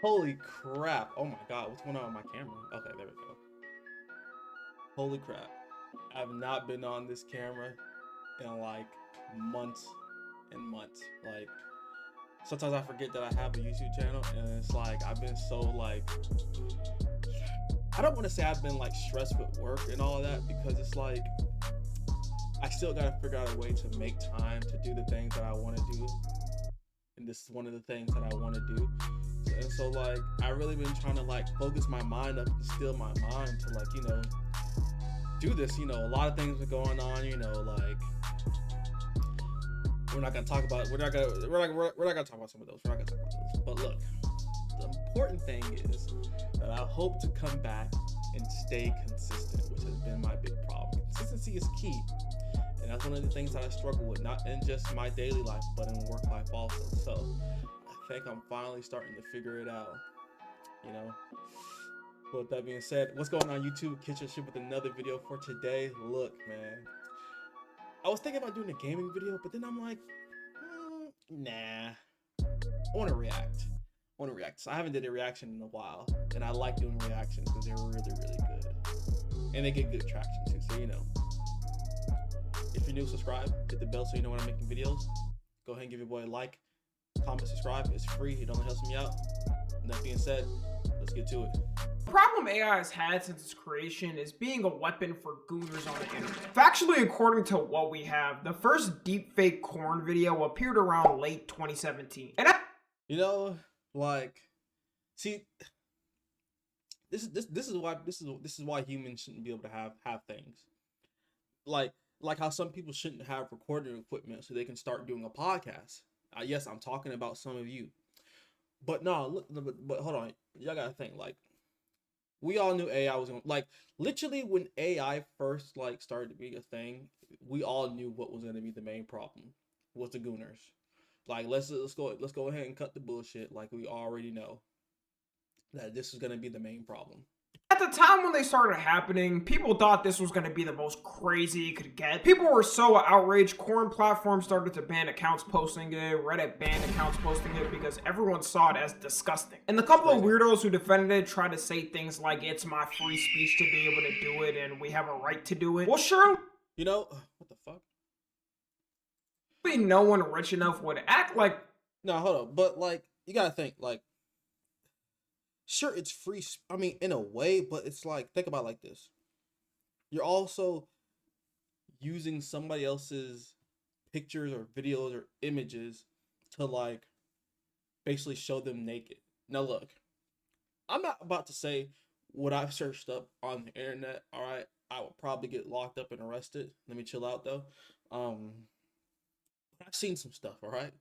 Holy crap. Oh my god, what's going on with my camera? Okay, there we go. Holy crap. I've not been on this camera in like months and months. Like, sometimes I forget that I have a YouTube channel, and it's like I've been so like, I don't want to say I've been like stressed with work and all of that, because it's like I still gotta figure out a way to make time to do the things that I want to do, and this is one of the things that I want to do. And so like I really been trying to like focus my mind up and still my mind to like, you know, do this. You know, a lot of things are going on, you know, like we're not gonna talk about we're not gonna talk about some of those. We're not gonna talk about those. But look, the important thing is that I hope to come back and stay consistent, which has been my big problem. Consistency is key. And that's one of the things that I struggle with, not in just my daily life, but in work life also. So I think I'm finally starting to figure it out, you know. But with that being said, what's going on YouTube? Kitchen Shit with another video for today. Look, man, I was thinking about doing a gaming video, but then I'm like, nah, I want to react. So I haven't did a reaction in a while, and I like doing reactions because they're really, really good. And they get good traction too, so you know. If you're new, subscribe, hit the bell so you know when I'm making videos. Go ahead and give your boy a like, comment, subscribe. It's free. It only helps me out. And that being said, let's get to it. The problem AI has had since its creation is being a weapon for gooners on the internet. Factually, according to what we have, the first deepfake corn video appeared around late 2017. And you know, like, see, this is why humans shouldn't be able to have things. Like how some people shouldn't have recording equipment so they can start doing a podcast. Yes, I'm talking about some of you. But no, look, but hold on. Y'all gotta think, like, we all knew AI was gonna, like, literally when AI first like started to be a thing, we all knew what was gonna be the main problem was the gooners. Like, let's go ahead and cut the bullshit. Like, we already know that this is gonna be the main problem. at the time when they started happening, people thought this was going to be the most crazy it could get. People were so outraged, corn platforms started to ban accounts posting it, Reddit banned accounts posting it because everyone saw it as disgusting. And the couple of weirdos who defended it tried to say things like, it's my free speech to be able to do it and we have a right to do it. Well, sure. You know, what the fuck? No one rich enough would act like... No, hold on. But, like, you gotta think, like, sure, it's free, I mean, in a way, but it's like, think about it like this. You're also using somebody else's pictures or videos or images to, like, basically show them naked. Now, look, I'm not about to say what I've searched up on the internet, all right? I will probably get locked up and arrested. Let me chill out, though. I've seen some stuff, all right?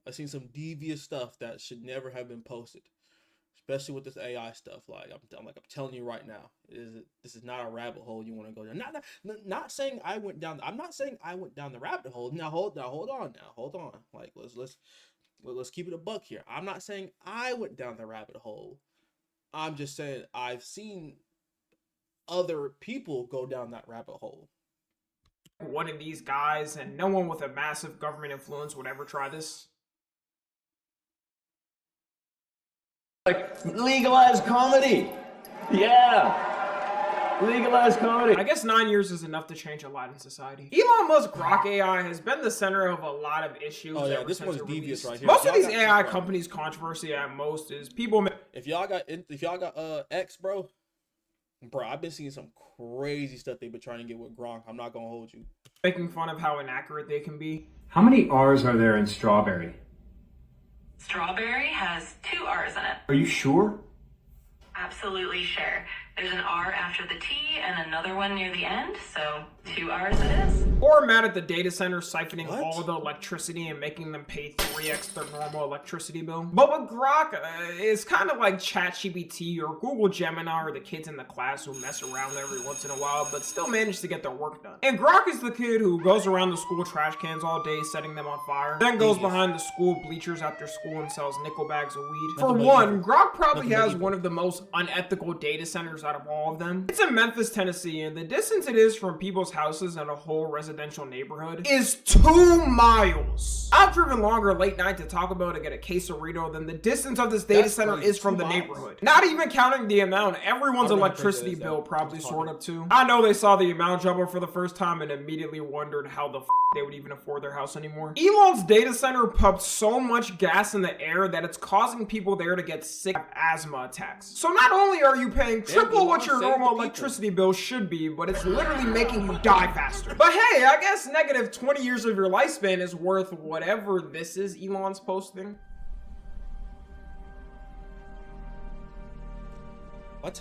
I've seen some devious stuff that should never have been posted. Especially with this AI stuff, like I'm telling you right now, this is not a rabbit hole you want to go down. Not saying I went down. I'm not saying I went down the rabbit hole. Hold on. Like let's keep it a buck here. I'm not saying I went down the rabbit hole. I'm just saying I've seen other people go down that rabbit hole. One of these guys, and no one with a massive government influence would ever try this. Like, legalize comedy. Yeah. Legalize comedy. I guess 9 years is enough to change a lot in society. Elon Musk's Grok AI has been the center of a lot of issues. Oh yeah, this one's devious right here. Most of these AI companies' controversy at most is people. If y'all got X, bro, I've been seeing some crazy stuff they've been trying to get with Grok. I'm not gonna hold you. Making fun of how inaccurate they can be. How many R's are there in strawberry? Strawberry has 2 R's in it. Are you sure? Absolutely sure. There's an R after the T and another one near the end, so 2 R's it is. Or mad at the data center siphoning all the electricity and making them pay 3x their normal electricity bill. But with Grok, it's kind of like ChatGPT or Google Gemini or the kids in the class who mess around every once in a while, but still manage to get their work done. And Grok is the kid who goes around the school trash cans all day, setting them on fire, then goes behind the school bleachers after school and sells nickel bags of weed. For one, Grok probably has one of the most unethical data centers out of all of them. It's in Memphis, Tennessee, and the distance it is from people's houses and a whole residential residential neighborhood is 2 miles. I've driven longer late night to Taco Bell to get a quesarito than the distance of this data center is from the neighborhood. Not even counting the amount everyone's electricity bill probably soared up to. I know they saw the amount jump for the first time and immediately wondered how the they would even afford their house anymore. Elon's data center pumped so much gas in the air that it's causing people there to get sick of asthma attacks. So not only are you paying triple what your normal electricity bill should be, but it's literally making you die faster. But hey, I guess negative 20 years of your lifespan is worth whatever this is Elon's posting. What?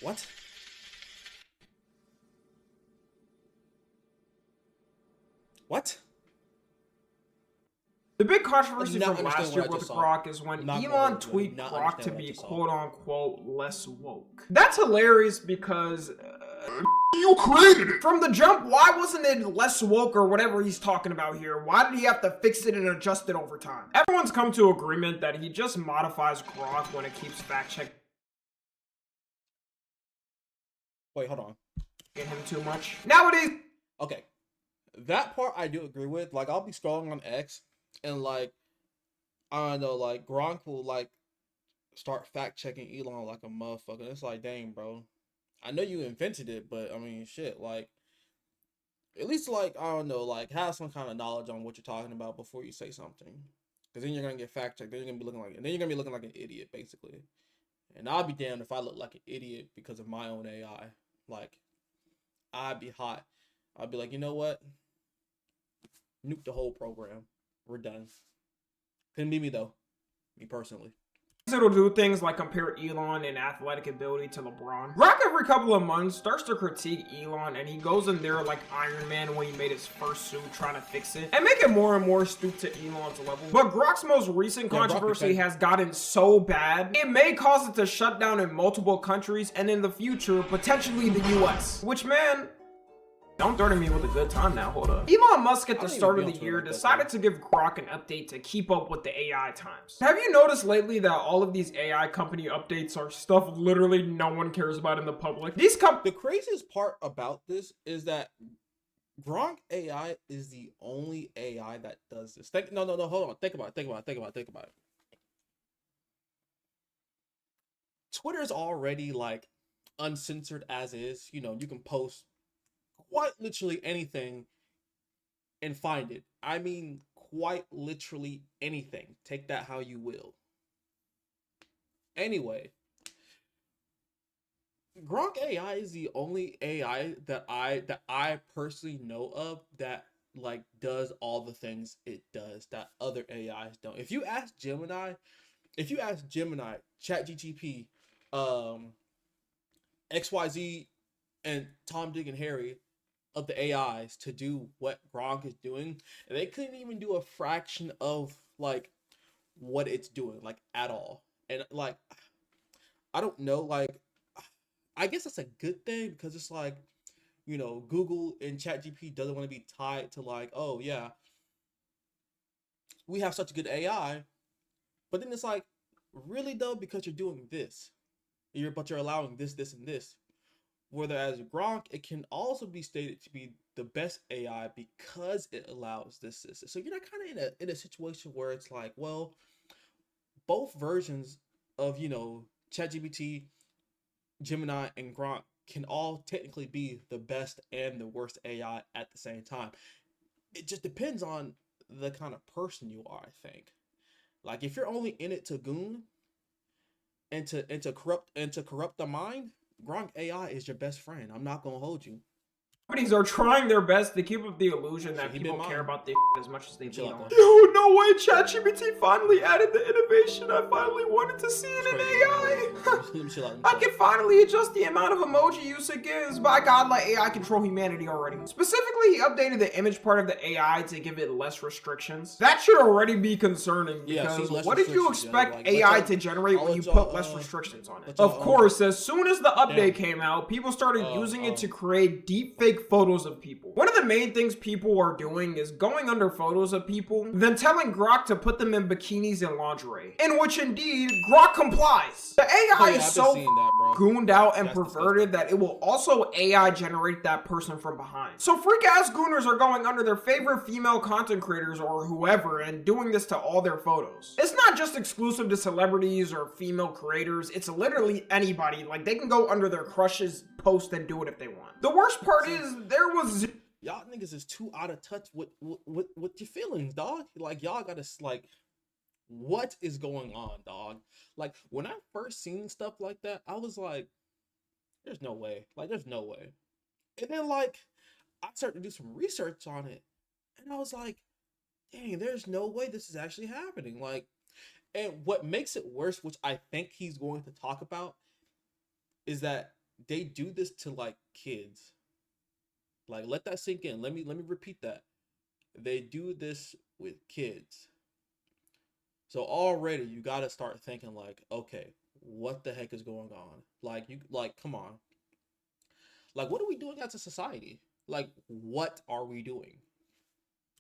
What? What? The big controversy from last year with Grok is when Elon tweaked Grok to be quote-unquote less woke. That's hilarious because you created it. From the jump, why wasn't it less woke or whatever he's talking about here? Why did he have to fix it and adjust it over time? Everyone's come to agreement that he just modifies Grok when it keeps fact-checking. Wait, hold on. Get him too much. Nowadays. Okay. That part I do agree with. Like, I'll be scrolling on X and, like, I don't know, like, Grok will, like, start fact-checking Elon like a motherfucker. It's like, dang, bro. I know you invented it, but, I mean, shit, like, at least, like, I don't know, like, have some kind of knowledge on what you're talking about before you say something. Because then you're going to get fact-checked. Then you're going to be looking like an idiot, basically. And I'll be damned if I look like an idiot because of my own AI. Like, I'd be hot. I'd be like, you know what? Nuke the whole program. We're done. Couldn't be me, though. Me personally. It'll do things like compare Elon in athletic ability to LeBron. Grok every couple of months starts to critique Elon and he goes in there like Iron Man when he made his first suit trying to fix it and make it more and more stoop to Elon's level. But Grok's most recent controversy has gotten so bad, it may cause it to shut down in multiple countries and in the future, potentially the US. Which, man, don't threaten me with a good time now, hold up. Elon Musk at the start of the year decided to give Grok an update to keep up with the AI times. Have you noticed lately that all of these AI company updates are stuff literally no one cares about in the public? The craziest part about this is that Grok AI is the only AI that does this. No, hold on. Think about it. Twitter's already, like, uncensored as is. You know, you can post quite literally anything and find it. I mean, quite literally anything. Take that how you will. Anyway, Grok AI is the only AI that I personally know of that, like, does all the things it does that other AIs don't. If you ask Gemini, ChatGPT, XYZ, and Tom, Dick, and Harry of the AIs to do what Grok is doing, and they couldn't even do a fraction of, like, what it's doing, like, at all. And, like, I don't know, like, I guess that's a good thing because it's like, you know, Google and ChatGPT doesn't want to be tied to, like, oh yeah, we have such a good AI, but then it's like, really though, because you're doing this, but you're allowing this, and this. Whereas Grok, it can also be stated to be the best AI because it allows this. So you're not kind of in a situation where it's like, well, both versions of, you know, ChatGPT, Gemini, and Grok can all technically be the best and the worst AI at the same time. It just depends on the kind of person you are, I think. Like, if you're only in it to goon and to corrupt the mind, Grok AI is your best friend. I'm not gonna hold you. Companies are trying their best to keep up the illusion that people care about this as much as they do. Yo, no way, ChatGPT finally added the innovation I finally wanted to see in an AI. I can finally adjust the amount of emoji use it gives. By God, let AI control humanity already. Specifically, he updated the image part of the AI to give it less restrictions. That should already be concerning because what did you expect AI to generate when you put less restrictions on it? Of course, as soon as the update came out, people started using it to create deepfake fake photos of people. One of the main things people are doing is going under photos of people, then telling Grok to put them in bikinis and lingerie, in which indeed Grok complies. The AI is so gooned out and perverted that it will also AI generate that person from behind. So freak ass gooners are going under their favorite female content creators or whoever and doing this to all their photos. It's not just exclusive to celebrities or female creators, it's literally anybody. Like, they can go under their crush's post and do it if they want. The worst part is there was y'all niggas is too out of touch with your feelings, dog. Like, y'all gotta, like, what is going on, dog? Like, when I first seen stuff like that, I was like, there's no way. Like, there's no way. And then, like, I started to do some research on it, and I was like, dang, there's no way this is actually happening. Like, and what makes it worse, which I think he's going to talk about, is that they do this to, like, kids. Like, let that sink in. Let me repeat that. They do this with kids. So already you got to start thinking, like, okay, what the heck is going on? Like, come on. Like, what are we doing as a society? Like, what are we doing?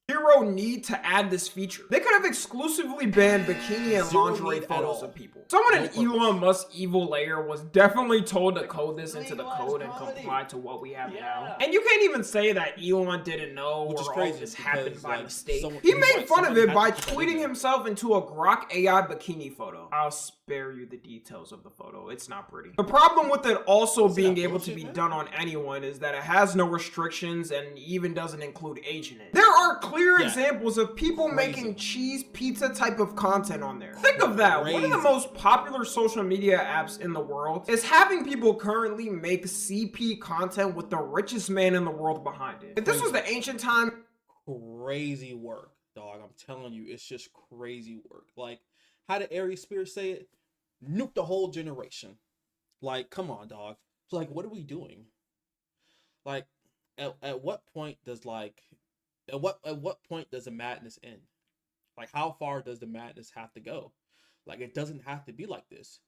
Zero need to add this feature. They could have exclusively banned bikini and lingerie photos of people. Someone in Elon Musk's evil layer was definitely told to code this into the code and comply to what we have now. And you can't even say that Elon didn't know or all this happened by mistake. He made fun of it by tweeting himself into a Grok AI bikini photo. I'll spare you the details of the photo. It's not pretty. The problem with it also being able to be done on anyone is that it has no restrictions and even doesn't include age in it. There are clear examples of people making cheese pizza type of content on there. Think of that. One of the most popular social media apps in the world is having people currently make CP content with the richest man in the world behind it. If this was the ancient time, crazy work, dog. I'm telling you, it's just crazy work. Like, how did Aries Spears say it? Nuke the whole generation. Like, come on, dog. Like, what are we doing? Like, at what point does, like, at what point does the madness end? Like, how far does the madness have to go? Like, it doesn't have to be like this.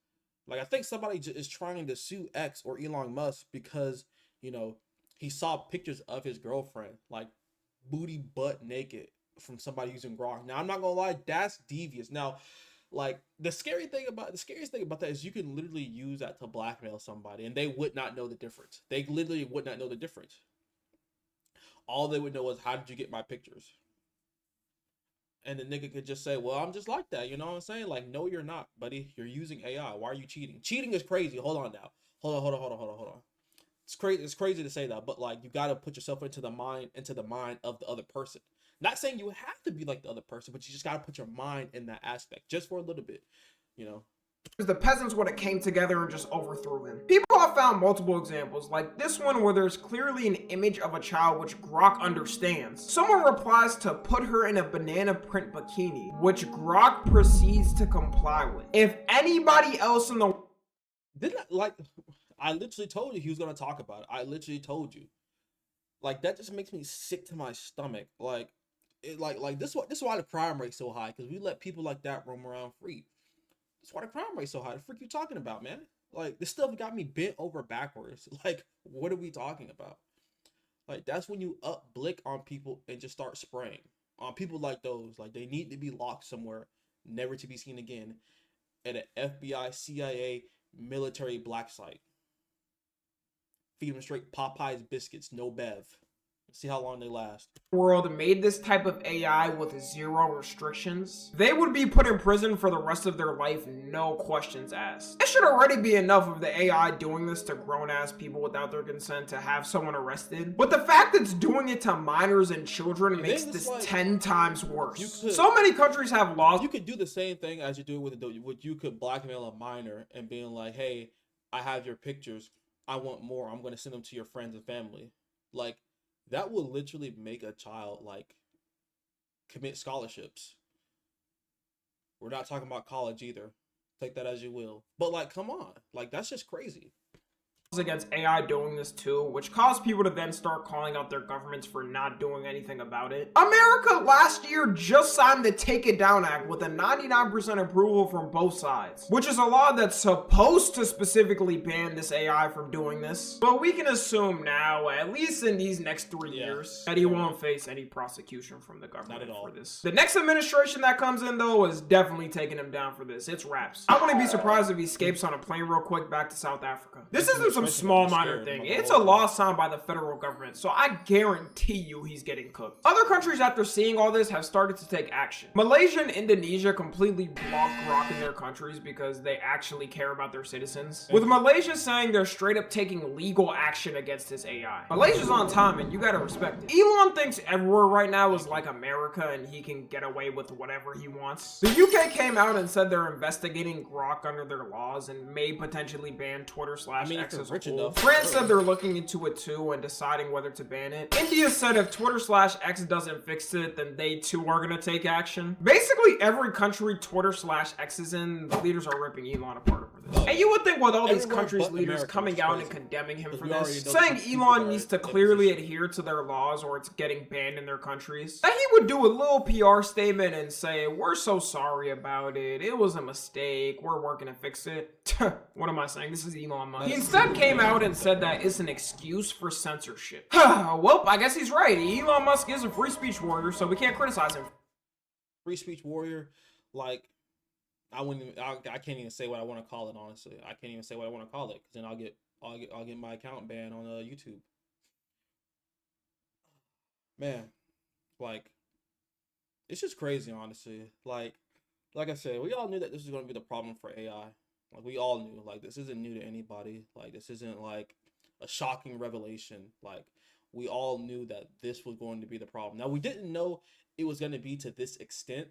Like, I think somebody is trying to sue X or Elon Musk because, you know, he saw pictures of his girlfriend, like, booty butt naked from somebody using Grok. Now, I'm not gonna lie, that's devious. Now, like, the scariest thing about that is you can literally use that to blackmail somebody and they would not know the difference. They literally would not know the difference. All they would know is, how did you get my pictures? And the nigga could just say, well, I'm just like that. You know what I'm saying? Like, no, you're not, buddy. You're using AI. Why are you cheating? Cheating is crazy. Hold on now. Hold on. It's crazy to say that, but, like, you got to put yourself into the mind of the other person. Not saying you have to be like the other person, but you just got to put your mind in that aspect just for a little bit, you know? The peasants would have came together and just overthrew him. People have found multiple examples, like this one where there's clearly an image of a child which Grok understands. Someone replies to put her in a banana print bikini, which Grok proceeds to comply with. If anybody else in the... I literally told you he was going to talk about it. I literally told you. Like, that just makes me sick to my stomach. Like, this is why the crime rate's so high, because we let people like that roam around free. That's why the crime rate's so high. The frick you talking about, man? Like, this stuff got me bent over backwards. Like, what are we talking about? Like, that's when you up blick on people and just start spraying on people like those. Like, they need to be locked somewhere, never to be seen again, at an FBI, CIA, military black site. Feed them straight Popeyes biscuits, no bev. See how long they last. World made this type of AI with zero restrictions, they would be put in prison for the rest of their life, no questions asked. It should already be enough of the AI doing this to grown-ass people without their consent to have someone arrested. But the fact it's doing it to minors and children makes this like 10 times worse. So many countries have laws. You could do the same thing as you do with you could blackmail a minor and being like, hey, I have your pictures. I want more. I'm going to send them to your friends and family. Like, that will literally make a child, like, commit scholarships. We're not talking about college either. Take that as you will. But, like, come on. Like, that's just crazy. against AI doing this too, which caused people to then start calling out their governments for not doing anything about it. America last year just signed the Take It Down Act with a 99% approval from both sides, which is a law that's supposed to specifically ban this AI from doing this. But we can assume now, at least in these next 3 years, that he won't face any prosecution from the government for this. The next administration that comes in, though, is definitely taking him down for this. It's wraps. I wouldn't be surprised if he escapes on a plane real quick back to South Africa. This isn't some small minor thing. It's a law signed by the federal government, so I guarantee you he's getting cooked. Other countries, after seeing all this, have started to take action. Malaysia and Indonesia completely blocked Grok in their countries because they actually care about their citizens, with Malaysia saying they're straight up taking legal action against this AI. Malaysia's on time, and you gotta respect it. Elon thinks everywhere right now is like America and he can get away with whatever he wants. The UK came out and said they're investigating Grok under their laws and may potentially ban Twitter/X as a whole. France said they're looking into it too and deciding whether to ban it. India said if Twitter/X doesn't fix it, then they too are gonna take action. Basically, every country Twitter/X is in, the leaders are ripping Elon apart over this. And you would think with all these countries' leaders coming out and condemning him for this, saying Elon needs to clearly adhere to their laws or it's getting banned in their countries, that he would do a little PR statement and say, we're so sorry about it, it was a mistake, we're working to fix it. What am I saying? This is Elon Musk. He instead came out and said that it's an excuse for censorship. Well, I guess he's right. Elon Musk is a free speech warrior, so we can't criticize him. Free speech warrior, like, I can't even say what I want to call it, honestly. I can't even say what I want to call it, because then I'll get my account banned on YouTube. Man, like, it's just crazy, honestly. Like I said, we all knew that this was going to be the problem for AI. Like, we all knew. Like, this isn't new to anybody. Like, this isn't, like, a shocking revelation. Like, we all knew that this was going to be the problem. Now, we didn't know it was going to be to this extent.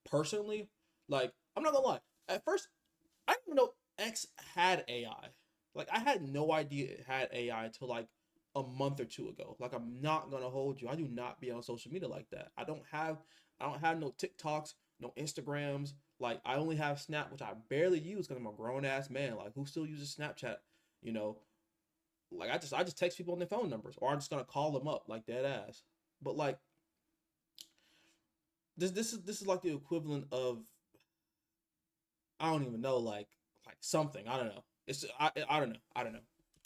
Personally, like, I'm not gonna lie. At first, I didn't even know X had AI. Like, I had no idea it had AI until, like, a month or two ago. Like, I'm not gonna hold you. I do not be on social media like that. I don't have no TikToks, no Instagrams. Like, I only have Snap, which I barely use because I'm a grown ass man. Like, who still uses Snapchat? You know, like, I just text people on their phone numbers, or I'm just gonna call them up, like, dead ass. But, like, this is like the equivalent of, I don't even know, like something. I don't know. It's I don't know.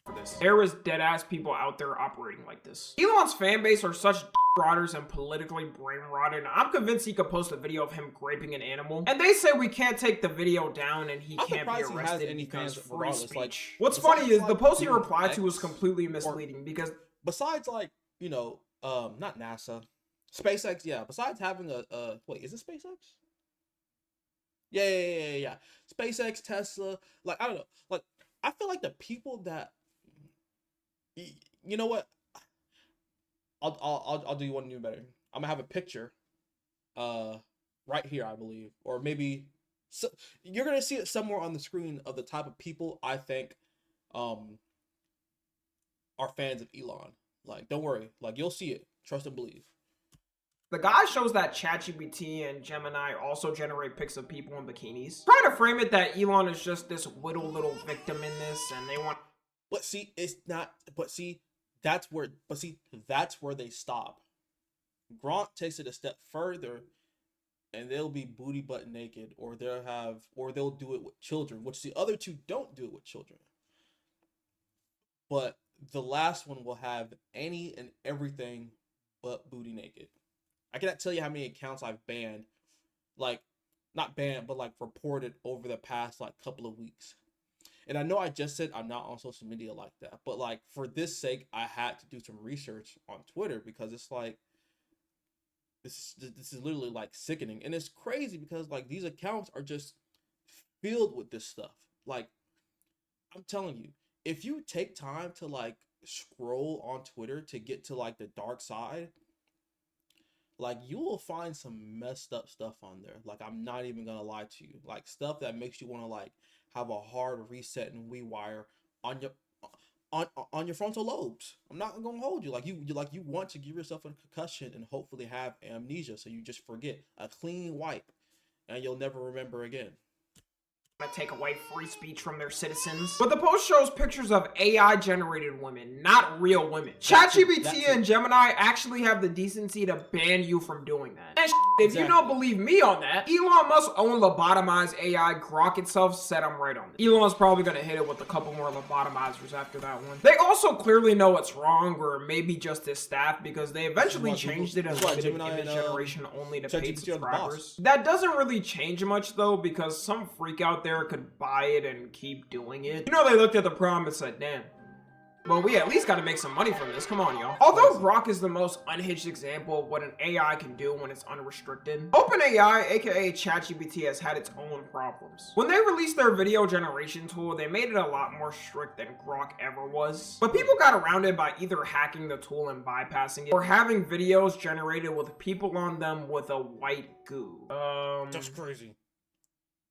For this. There is dead ass people out there operating like this. Elon's fan base are such rotters and politically brain rotted. I'm convinced he could post a video of him raping an animal, and they say we can't take the video down and he can't be arrested because free speech. Like, what's funny is the post he replied to was completely misleading because besides, like, you know, not NASA, SpaceX, yeah. Besides having a wait, is it SpaceX? Yeah. SpaceX, Tesla, like, I don't know. Like, I feel like the people that, you know what? I'll do you one new better. I'm gonna have a picture, right here, I believe, or maybe so you're gonna see it somewhere on the screen of the type of people I think, are fans of Elon. Like, don't worry, like, you'll see it. Trust and believe. the guy shows that ChatGPT and Gemini also generate pics of people in bikinis, trying to frame it that Elon is just this little victim in this, and they want. But see, it's not. But see, that's where. But see, that's where they stop. Grok takes it a step further, and they'll be booty butt naked, or they'll do it with children, which the other two don't do it with children. But the last one will have any and everything but booty naked. I cannot tell you how many accounts I've banned, like, not banned, but like reported over the past like couple of weeks. And I know I just said I'm not on social media like that, but like, for this sake, I had to do some research on Twitter, because it's like, this is literally like sickening. And it's crazy because like these accounts are just filled with this stuff. Like, I'm telling you, if you take time to like scroll on Twitter to get to like the dark side, like, you will find some messed up stuff on there. Like, I'm not even gonna lie to you. Like, stuff that makes you want to like have a hard reset and rewire on your frontal lobes. I'm not gonna hold you. Like, you want to give yourself a concussion and hopefully have amnesia, so you just forget. A clean wipe, and you'll never remember again. to take away free speech from their citizens. But the post shows pictures of AI generated women, not real women. ChatGPT and Gemini actually have the decency to ban you from doing that. And if you don't believe me on that, Elon Musk's own lobotomized AI Grok itself said I'm right on this. Elon's probably gonna hit it with a couple more lobotomizers after that one. They also clearly know it's wrong, or maybe just his staff, because they eventually changed it and limited image generation only to paid subscribers. That doesn't really change much though, because some freak out there could buy it and keep doing it. You know, they looked at the problem and said, damn, well, we at least got to make some money from this. Come on, y'all. Although Grok is the most unhinged example of what an AI can do when it's unrestricted, OpenAI, aka ChatGPT, has had its own problems. When they released their video generation tool, they made it a lot more strict than Grok ever was. But people got around it by either hacking the tool and bypassing it, or having videos generated with people on them with a white goo. That's crazy.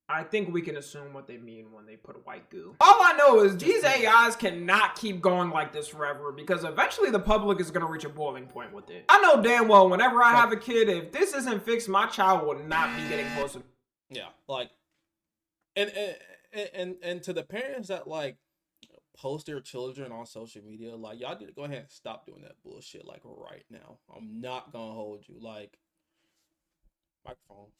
I think we can assume what they mean when they put white goo. All I know is these AIs cannot keep going like this forever, because eventually the public is gonna reach a boiling point with it. I know damn well whenever I have a kid, if this isn't fixed, my child will not be getting closer. Yeah, like, and to the parents that like post their children on social media, like, y'all need to go ahead and stop doing that bullshit like right now. I'm not gonna hold you. Like, microphone.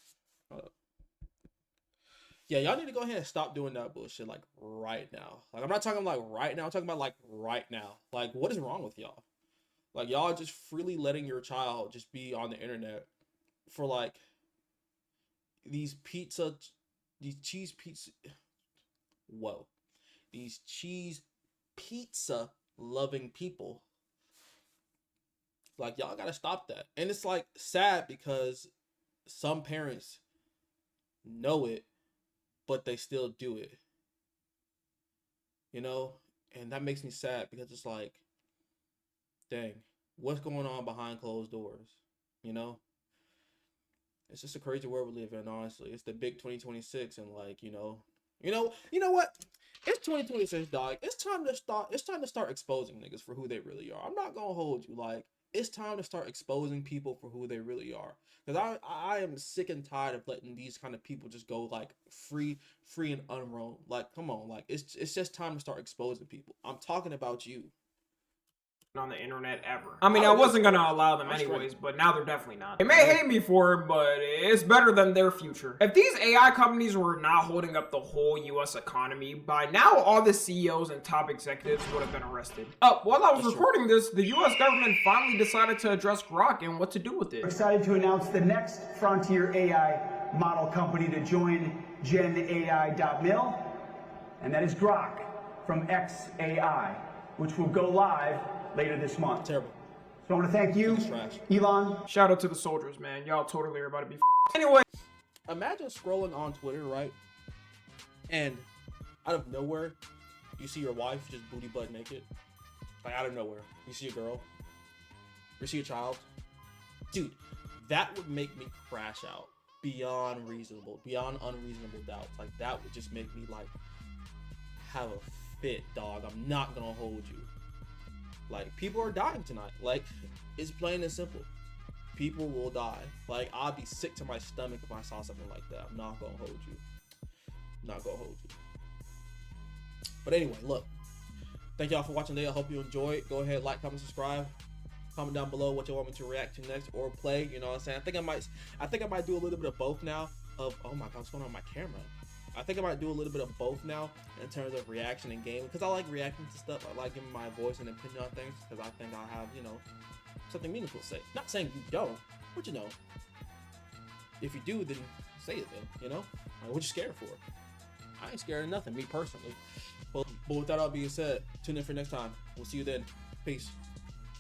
Yeah, y'all need to go ahead and stop doing that bullshit like right now. Like, I'm not talking like right now, I'm talking about like right now. Like, what is wrong with y'all? Like, y'all just freely letting your child just be on the internet for like these cheese pizza loving people. Like, y'all gotta stop that. And it's like sad because some parents know it, but they still do it, you know? And that makes me sad, because it's like, dang, what's going on behind closed doors, you know? It's just a crazy world we live in, honestly. It's the big 2026, and like, you know what? It's 2026, dog. It's time to start exposing niggas for who they really are. I'm not gonna hold you. Like, it's time to start exposing people for who they really are. Because I am sick and tired of letting these kind of people just go like free and unroamed. Like, come on, like, it's just time to start exposing people. I'm talking about you. On the internet ever. I mean, I wasn't gonna allow them anyways, but now they're definitely not. They may hate me for it, but it's better than their future. If these AI companies were not holding up the whole US economy, by now all the CEOs and top executives would have been arrested. While I was recording this, the US government finally decided to address Grok and what to do with it. We're excited to announce the next frontier AI model company to join GenAI.mil, and that is Grok from xAI, which will go live later this month. Terrible. So I want to thank you, Elon. Shout out to the soldiers, man. Y'all totally are about to be Anyway. Imagine scrolling on Twitter, right? And out of nowhere, you see your wife just booty butt naked. Like, out of nowhere. You see a girl. You see a child. Dude, that would make me crash out beyond unreasonable doubt. Like, that would just make me like have a fit, dog. I'm not gonna hold you. Like, people are dying tonight. Like, it's plain and simple. People will die. Like, I'd be sick to my stomach if I saw something like that. I'm not gonna hold you. Not gonna hold you. But anyway, look. Thank y'all for watching today. I hope you enjoyed. Go ahead, like, comment, subscribe. Comment down below what you want me to react to next or play. You know what I'm saying? I think I might do a little bit of both now. Oh my god, what's going on with my camera? I think I might do a little bit of both now in terms of reaction and gaming, because I like reacting to stuff. I like giving my voice and opinion on things, because I think I have, you know, something meaningful to say. Not saying you don't, but you know, if you do, then say it then, you know? Like, what you scared for? I ain't scared of nothing, me personally. But with that all being said, tune in for next time. We'll see you then. Peace.